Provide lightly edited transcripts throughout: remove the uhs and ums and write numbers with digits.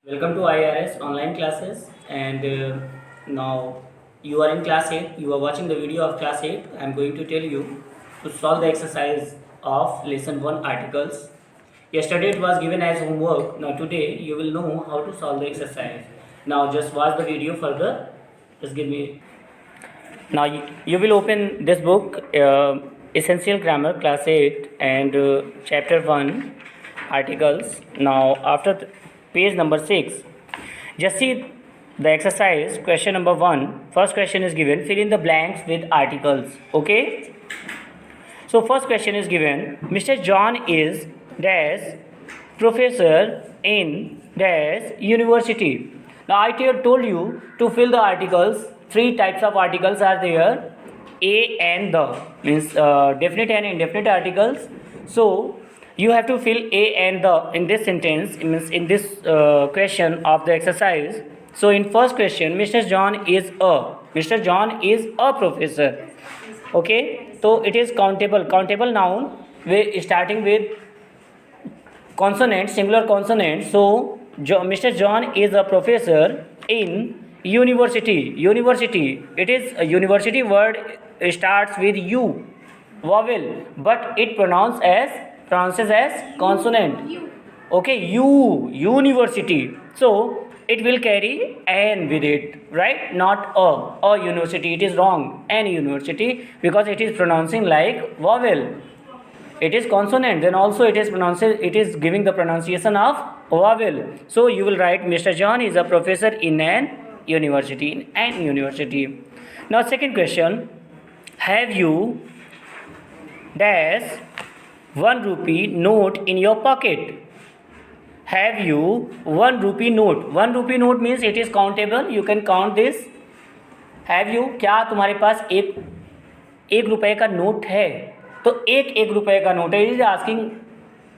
Welcome to IRS online classes and now you are in class 8. You are watching the video of class 8. I am going to tell you to solve the exercise of lesson 1 articles. Yesterday it was given as homework. Now today you will know how to solve the exercise. Now just watch the video further. Just give me. Now you will open this book Essential Grammar class 8 and chapter 1 articles. Now after page number 6, just see the exercise question number 1. First question is given, fill in the blanks with articles. Okay, so first question is given, Mr. John is dash professor in dash university. Now I told you to fill the articles. Three types of articles are there, a and the, means definite and indefinite articles. So you have to fill a and the in this sentence, means in this question of the exercise. So in first question, Mr. John is a professor. Okay, so it is countable noun starting with consonant, singular consonant. So Mr. John is a professor in university. It is a university word starts with u vowel, but it pronounces as consonant. Okay, university. So it will carry an with it, right? Not a university. It is wrong. An university, because it is pronouncing like vowel. It is consonant, then also it is giving the pronunciation of vowel. So you will write Mr. John is a professor in an university. Now second question, have you dash 1 rupee note in your pocket? Have you 1 rupee note? 1 rupee note means it is countable, you can count this. Have you, क्या तुम्हारे पास एक रुपए का note है? तो एक रुपए का नोट है. Is asking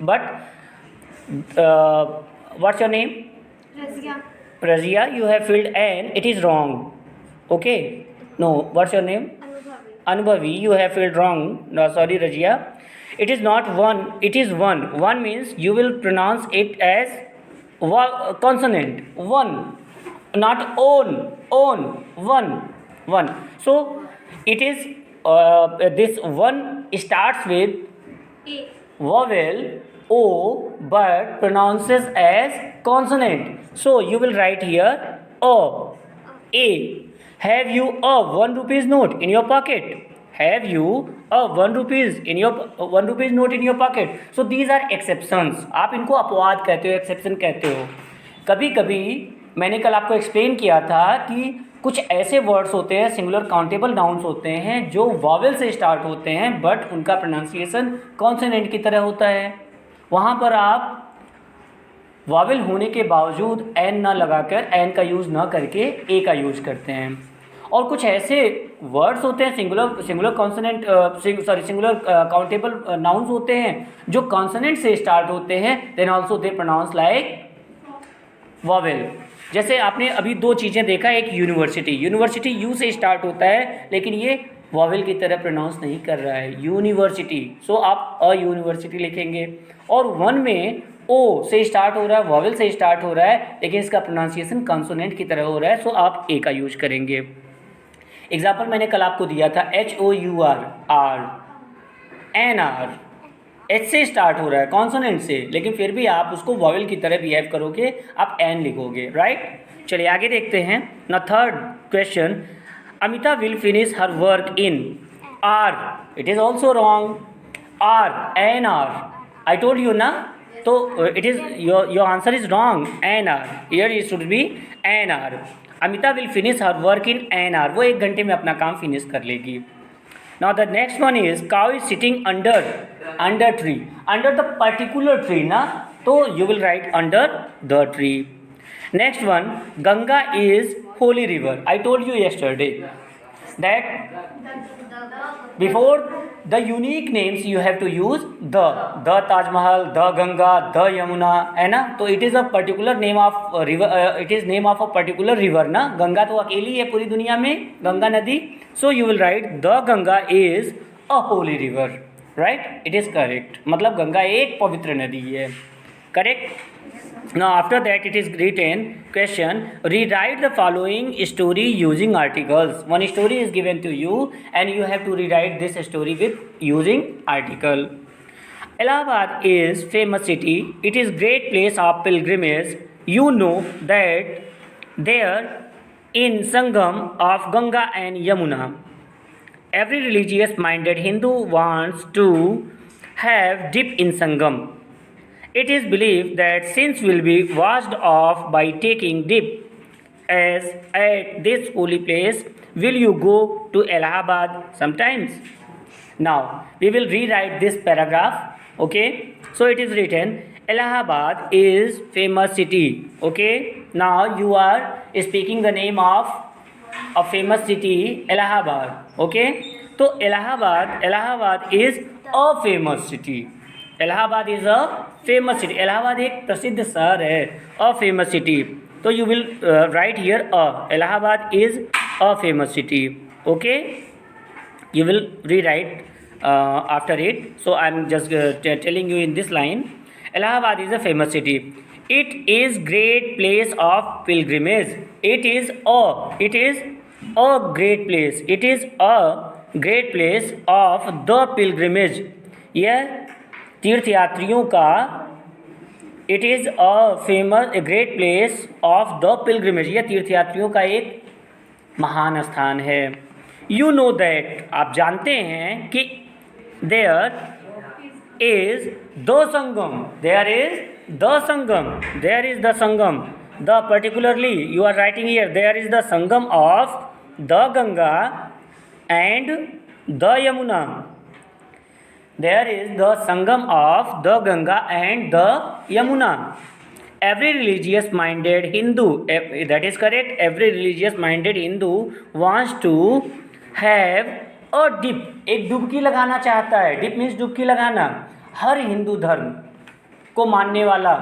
but what's your name? Razia. You have filled an, it is wrong. Okay, no, what's your name? Anubhavi. You have filled wrong. No, sorry Razia, it is not one, it is one. One means you will pronounce it as consonant. One, not own. One. So it is this one starts with vowel o but pronounces as consonant. So you will write here a. Have you a 1 rupees note in your pocket? Have you a 1 rupees note in your pocket? So these are exceptions. आप इनको अपवाद कहते हो, exception कहते हो. कभी कभी मैंने कल आपको एक्सप्लेन किया था कि कुछ ऐसे वर्ड्स होते हैं, सिंगुलर काउंटेबल नाउन्स होते हैं जो वॉवेल से स्टार्ट होते हैं बट उनका प्रोनाउंसिएशन कॉन्सोनेंट की तरह होता है. वहाँ पर आप वॉवेल होने के बावजूद एन ना लगाकर, एन का यूज़ ना करके ए का यूज़ करते हैं. और कुछ ऐसे वर्ड्स होते हैं सिंगुलर काउंटेबल नाउन्स होते हैं जो कॉन्सोनेंट से स्टार्ट होते हैं, then also they pronounce like vowel. जैसे आपने अभी दो चीज़ें देखा, एक यूनिवर्सिटी यू से स्टार्ट होता है लेकिन ये वॉवेल की तरह प्रोनाउंस नहीं कर रहा है, यूनिवर्सिटी. सो आप अ यूनिवर्सिटी लिखेंगे. और वन में ओ से स्टार्ट हो रहा है, वॉवेल से स्टार्ट हो रहा है लेकिन इसका प्रोनाउंसिएशन कॉन्सोनेंट की तरह हो रहा है, सो आप ए का यूज करेंगे. एग्जाम्पल मैंने कल आपको दिया था HOUR एन आर, एच से स्टार्ट हो रहा है कॉन्सोनेंट से, लेकिन फिर भी आप उसको वॉवेल की तरह बिहेव करोगे, आप एन लिखोगे, राइट. चलिए आगे देखते हैं. ना third question, Amita will finish her work in hour. It is also wrong. Hour, an hour, I told you ना. तो it is your answer is wrong. An hour, here it should be an hour. Amita will finish her work in an hour. वो 1 घंटे में अपना काम finish कर लेगी. Now the next one is cow is sitting under tree. Under the particular tree ना, तो you will right under the tree. Next one, Ganga is Holi river. I told you yesterday that before the unique names you have to use the Taj Mahal, the Ganga, the Yamuna, है ना. तो it is a particular name of river, it is name of a particular river ना. गंगा तो अकेली है पूरी दुनिया में, गंगा नदी. So you will write the Ganga is a holy river, right? It is correct. मतलब गंगा एक पवित्र नदी है, correct. Now after that it is written question, rewrite the following story using articles. One story is given to you and you have to rewrite this story with using article. Allahabad is famous city. It is great place of pilgrimage. You know that there in Sangam of Ganga and Yamuna, every religious minded Hindu wants to have dip in Sangam. It is believed that sins will be washed off by taking dip. As at this holy place, will you go to Allahabad sometimes? Now we will rewrite this paragraph. Okay, so it is written, Allahabad is famous city. Okay, now you are speaking the name of a famous city, Allahabad. Okay, so Allahabad is a famous city. Allahabad is a famous city. Allahabad एक प्रसिद्ध शहर है, a famous city. तो you will right here a. Allahabad is a famous city. Okay, you will rewrite after it. So I am just telling you in this line, Allahabad is a famous city. It is great place of pilgrimage. It is a great place. It is a great place of the pilgrimage. यह तीर्थयात्रियों का, it is a great place of the pilgrimage, यह तीर्थयात्रियों का एक महान स्थान है. यू नो दैट, आप जानते हैं कि there is the Sangam, there is the Sangam, there is the Sangam, the particularly you are writing here, there is the Sangam of the Ganga and the Yamuna. There is the Sangam of the Ganga and the Yamuna. Every religious minded Hindu, that is correct, every religious minded Hindu wants to have a dip. एक डुबकी लगाना चाहता है. Dip means डुबकी लगाना. हर हिंदू धर्म को मानने वाला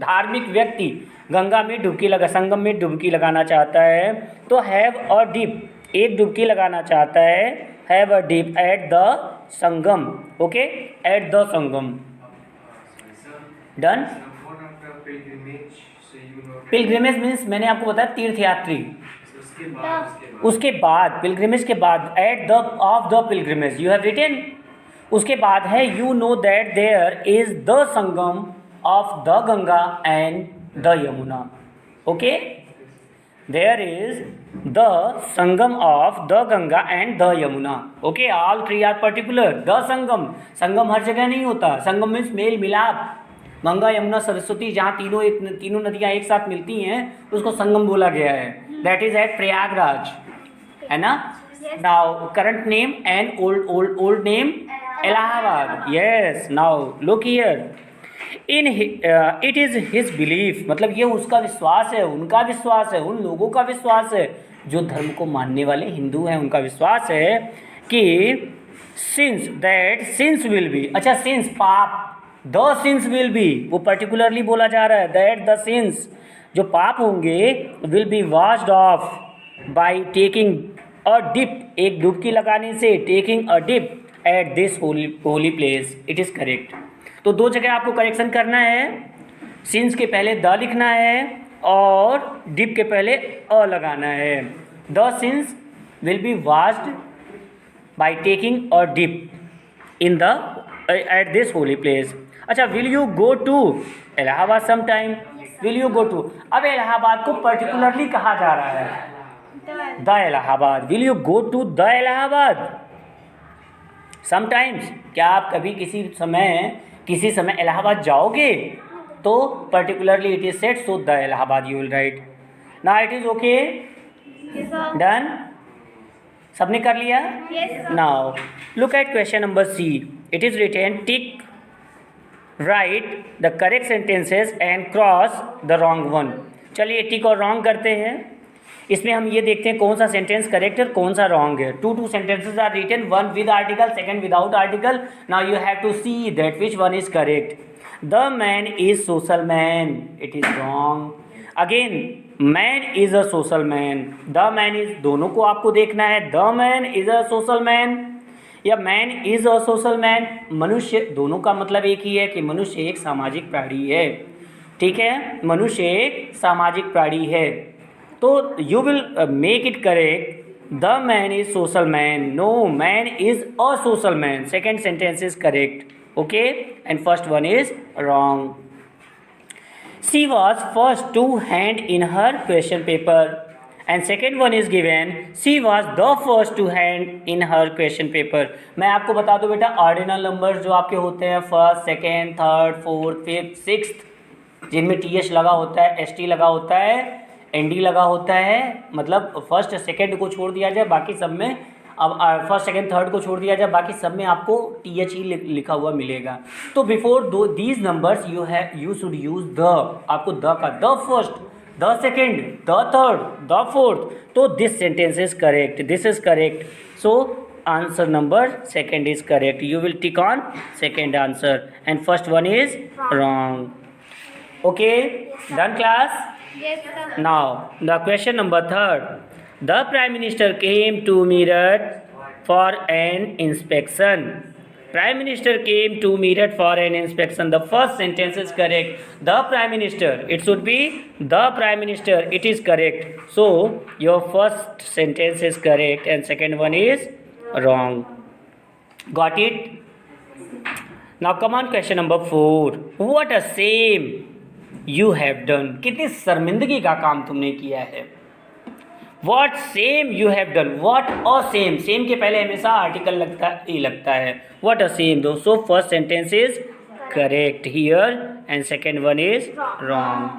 धार्मिक व्यक्ति गंगा में डुबकी लगा, संगम में डुबकी लगाना चाहता है. तो हैव अ डिप, एक डुबकी लगाना चाहता है. Have a dip at the Sangam. Okay, at the Sangam. Done. Pilgrimage means मैंने आपको बताया तीर्थयात्री. उसके बाद पिलग्रिमेज के बाद at the of the pilgrimage you have written. उसके बाद है you know that there is the Sangam of the Ganga and the Yamuna. Okay, there is the sangam of the Ganga and the Yamuna. Okay, all three are particular. The sangam, संगम हर जगह नहीं होता. संगम means male मिलाप. गंगा यमुना सरस्वती जहाँ तीनों नदियाँ एक साथ मिलती हैं उसको संगम बोला गया है. दैट इज एट प्रयागराज, है ना. Now current name and old name Allahabad. Yes, now look here. In it is his belief, मतलब ये उसका विश्वास है, उनका विश्वास है, उन लोगों का विश्वास है जो धर्म को मानने वाले हिंदू हैं. उनका विश्वास है कि सिंस विल बी, अच्छा सिंस पाप, द सिंस विल बी, वो पर्टिकुलरली बोला जा रहा है दैट द सिंस, जो पाप होंगे will be washed off by taking a dip, एक डुबकी लगाने से. Taking a dip at this holy place. It is correct. तो दो जगह आपको करेक्शन करना है. सिंस के पहले द लिखना है और डिप के पहले अ लगाना है. The sins will be washed by taking a dip in the at this holy place. अच्छा, will you go to Allahabad some time. Will you go to, अब इलाहाबाद को पर्टिकुलरली कहा जा रहा है the Allahabad. Will you go to the Allahabad sometimes, क्या आप कभी किसी समय इलाहाबाद जाओगे? तो particularly it is set, so the Allahabad you will right. Now it is okay, done. सबने कर लिया? Now look at question number C. It is written tick right the correct sentences and cross the wrong one. चलिए tick और wrong करते हैं. इसमें हम ये देखते हैं कौन सा सेंटेंस करेक्ट है, कौन सा रॉन्ग है. Two sentences are written, one with article, second without article. Now you have to see that which one is correct. The man is social man, it is wrong. Again man is a social man, the man is, दोनों को आपको देखना है. The man is a social man या man is a social man. मनुष्य, दोनों का मतलब एक ही है कि मनुष्य एक सामाजिक प्राणी है. ठीक है, मनुष्य एक सामाजिक प्राणी है। तो you will make it correct, the man is social man, no man is a social man, second sentence is correct, okay, and first one is wrong. She was first to hand in her question paper, and second one is given, she was the first to hand in her question paper। मैं आपको बता दूं बेटा, ordinal numbers जो आपके होते हैं first, second, third, fourth, fifth, sixth, जिनमें TH लगा होता है, ST लगा होता है, ND लगा होता है, मतलब फर्स्ट सेकेंड को छोड़ दिया जाए बाकी सब में, अब फर्स्ट सेकेंड थर्ड को छोड़ दिया जाए बाकी सब में आपको TH ही लिखा हुआ मिलेगा। तो before these numbers you should use the, आपको द का the first, the second, the third, the fourth, तो this sentence is correct, this is correct, so answer number second is correct, you will tick on second answer and first one is wrong. Okay, done class? Yes, sir. Now the question number third, the prime minister came to Meerut for an inspection, prime minister came to Meerut for an inspection, the first sentence is correct, the prime minister, it should be the prime minister, it is correct, so your first sentence is correct and second one is wrong, got it? Now come on, question number 4, what a shame you have done, कितनी शर्मिंदगी का काम तुमने किया है। What shame you have done, what a shame, shame के पहले हमेशा आर्टिकल लगता है, what a shame, दोस्तों first sentence is correct here and second one is wrong,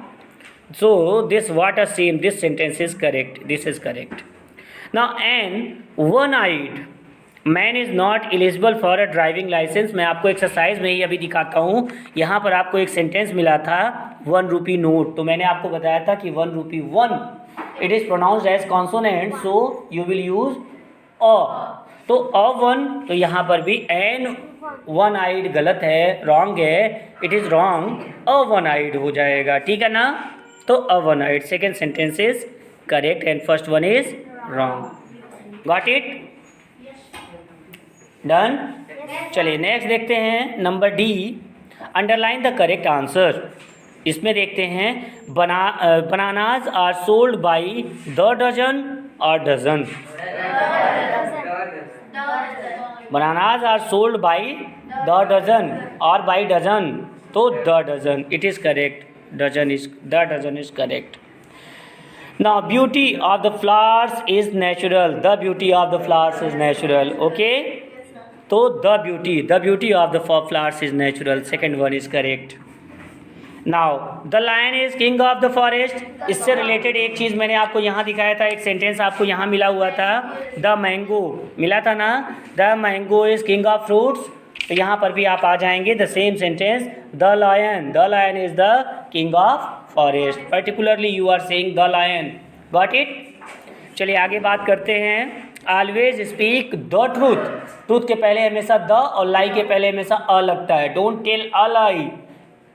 so this what a shame, this sentence is correct, this is correct। now an one-eyed man is not eligible for a driving licence, मैं आपको exercise में ही अभी दिखाता हूँ। यहाँ पर आपको एक सेंटेंस मिला था 1 रुपी नोट, तो मैंने आपको बताया था कि 1 rupee 1 it is pronounced as consonant, so you will use a, तो अ 1, तो यहाँ पर भी एन वन आइड गलत है, रॉन्ग है, it is wrong, a one eyed हो जाएगा, ठीक है ना। तो a one eyed second sentence is correct and first one is wrong, got it? Done? चलिए नेक्स्ट देखते हैं number D, underline the correct answer. इसमें देखते हैं bananas are sold by the dozen और dozen, bananas are sold by the dozen और by dozen, तो the dozen, it is correct, dozen is the dozen is correct. Now beauty of the flowers is natural, the beauty of the flowers is natural, okay, तो the beauty of the flowers is natural, second one is correct। now the lion is king of the forest, इससे related एक चीज़ मैंने आपको यहाँ दिखाया था, एक sentence आपको यहाँ मिला हुआ था, the mango मिला था ना, the mango is king of fruits, तो यहाँ पर भी आप आ जाएंगे the same sentence, the lion is the king of forest, particularly you are saying the lion, got it? चलिए आगे बात करते हैं। Always speak the truth, truth के पहले हमेशा द और लाई के पहले हमेशा अ लगता है, don't tell a lie,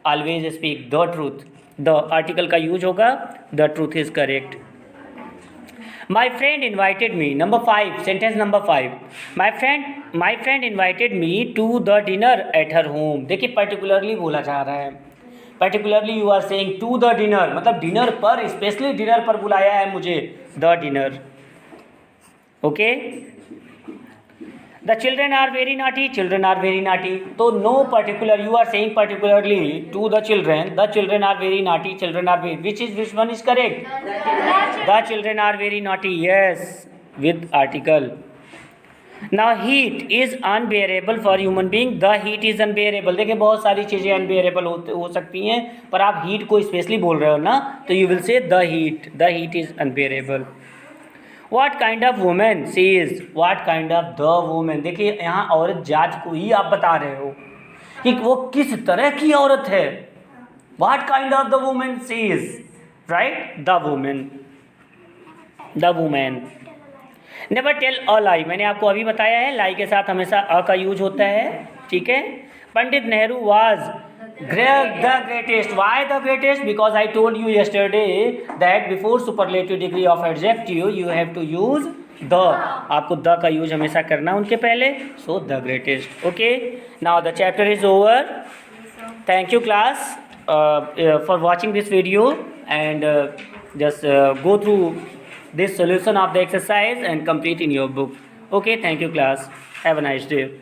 always speak the truth, the article का यूज होगा, the truth is correct. My friend invited me, number 5, sentence number 5, my friend invited me to the dinner at her home, देखिए particularly बोला जा रहा है, particularly you are saying to the dinner, मतलब dinner पर, specially dinner पर बुलाया है मुझे, the dinner, okay. The children are very naughty, children are very naughty, तो no particular, you are saying particularly to the children are very naughty, children are very, which one is correct? The children are very naughty, yes, with article. Now heat is unbearable for human being, the heat is unbearable, देखिए बहुत सारी चीज़ें unbearable हो सकती हैं, पर आप heat को स्पेशली बोल रहे हो ना, तो you will say the heat is unbearable. What kind of women she is, what kind of the women, देखिए यहाँ औरत जात को ही आप बता रहे हो कि वो किस तरह की औरत है, what kind of the women she is, right, the women. Never tell a lie, मैंने आपको अभी बताया है, लाई के साथ हमेशा अ का यूज होता है, ठीक है। Pandit Nehru was the greatest, why the greatest, because I told you yesterday that before superlative degree of adjective you have to use the, आपको द का यूज हमेशा करना उनके पहले, so the greatest, okay. Now the chapter is over, thank you class. for watching this video, and just go through this solution of the exercise and complete in your book. Okay, thank you class. Have a nice day.